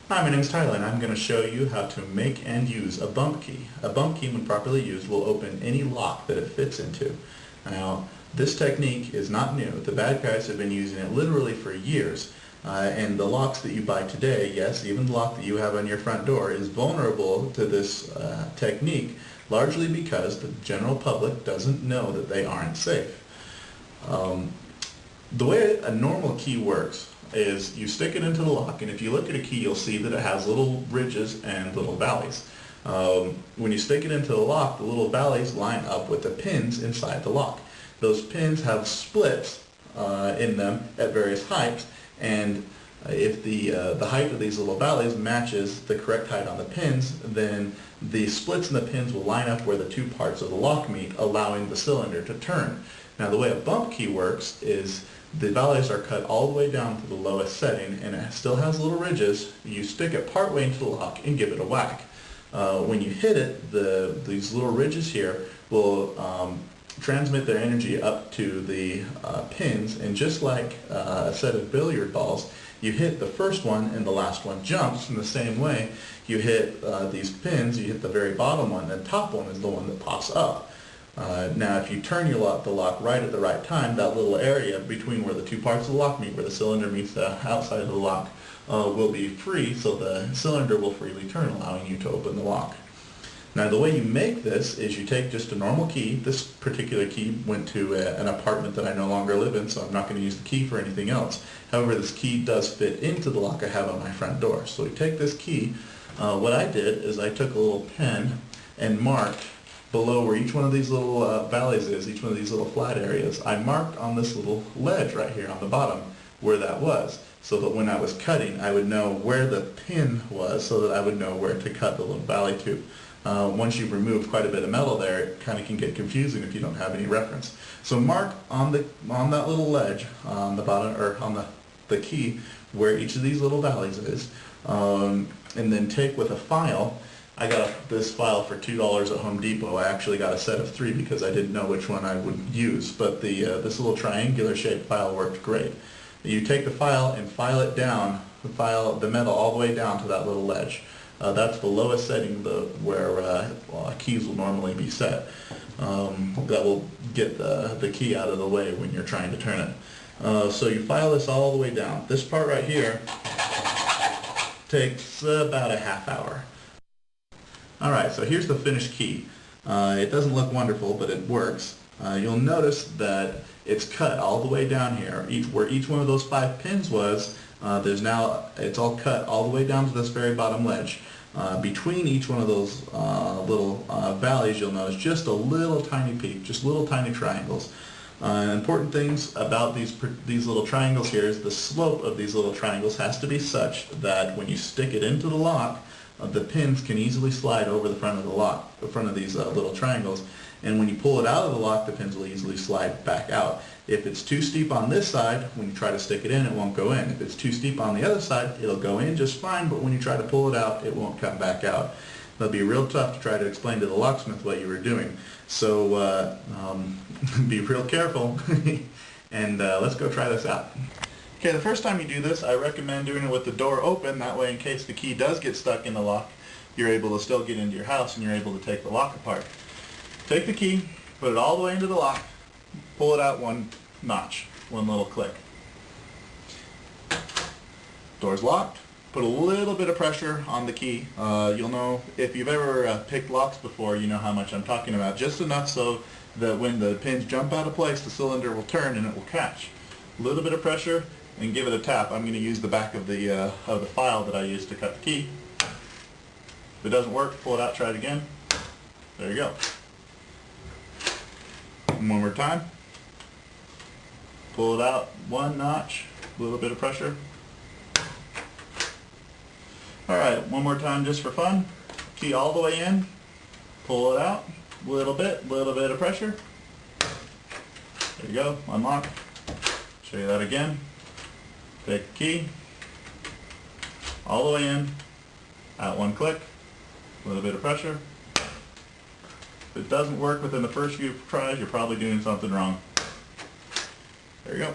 Hi, my name is Tyler and I'm going to show you how to make and use a bump key. A bump key, when properly used, will open any lock that it fits into. Now, this technique is not new. The bad guys have been using it literally for years. And the locks that you buy today, yes, even the lock that you have on your front door, is vulnerable to this technique, largely because the general public doesn't know that they aren't safe. The way a normal key works is you stick it into the lock, and if you look at a key, you'll see that it has little ridges and little valleys. When you stick it into the lock, the little valleys line up with the pins inside the lock. Those pins have splits in them at various heights, and if the height of these little valleys matches the correct height on the pins, then the splits in the pins will line up where the two parts of the lock meet, allowing the cylinder to turn. Now, the way a bump key works is the valleys are cut all the way down to the lowest setting, and it still has little ridges. You stick it part way into the lock and give it a whack. When you hit it, these little ridges here will transmit their energy up to the pins, and just like a set of billiard balls, you hit the first one and the last one jumps. In the same way, you hit these pins, you hit the very bottom one, and the top one is the one that pops up. Now, if you turn the lock right at the right time, that little area between where the two parts of the lock meet, where the cylinder meets the outside of the lock, will be free, so the cylinder will freely turn, allowing you to open the lock. Now, the way you make this is you take just a normal key. This particular key went to an apartment that I no longer live in, so I'm not going to use the key for anything else. However, this key does fit into the lock I have on my front door. So we take this key. What I did is I took a little pen and marked below where each one of these little valleys is, each one of these little flat areas. I marked on this little ledge right here on the bottom where that was, so that when I was cutting, I would know where the pin was, so that I would know where to cut the little valley to. Once you've removed quite a bit of metal there, it kind of can get confusing if you don't have any reference. So mark on that little ledge on the bottom, or on the key, where each of these little valleys is, and then take with a file. I got this file for $2 at Home Depot. I actually got a set of 3 because I didn't know which one I would use, but this little triangular shaped file worked great. You take the file and file it down, file the metal all the way down to that little ledge. That's the lowest setting where keys will normally be set. That will get the key out of the way when you're trying to turn it. So you file this all the way down. This part right here takes about a half hour. Alright, so here's the finished key. It doesn't look wonderful, but it works. You'll notice that it's cut all the way down here. Where each one of those 5 pins was, it's all cut all the way down to this very bottom ledge. Between each one of those little valleys, you'll notice just a little tiny peak, just little tiny triangles. Important things about these little triangles here is the slope of these little triangles has to be such that when you stick it into the lock, the pins can easily slide over the front of the lock, the front of these little triangles, and when you pull it out of the lock, the pins will easily slide back out. If it's too steep on this side, when you try to stick it in, it won't go in. If it's too steep on the other side, it'll go in just fine, but when you try to pull it out, it won't come back out. It'll be real tough to try to explain to the locksmith what you were doing. So be real careful, and let's go try this out. Okay, the first time you do this, I recommend doing it with the door open. That way, in case the key does get stuck in the lock, you're able to still get into your house and you're able to take the lock apart. Take the key, put it all the way into the lock, pull it out one notch, one little click. Door's locked. Put a little bit of pressure on the key. You'll know, if you've ever picked locks before, you know how much I'm talking about. Just enough so that when the pins jump out of place, the cylinder will turn and it will catch. A little bit of pressure, and give it a tap. I'm going to use the back of the file that I used to cut the key. If it doesn't work, pull it out, try it again. There you go. One more time. Pull it out one notch, a little bit of pressure. Alright, one more time just for fun. Key all the way in, pull it out, little bit of pressure. There you go, unlock. Show you that again. Take the key, all the way in, out one click, a little bit of pressure. If it doesn't work within the first few tries, you're probably doing something wrong. There you go.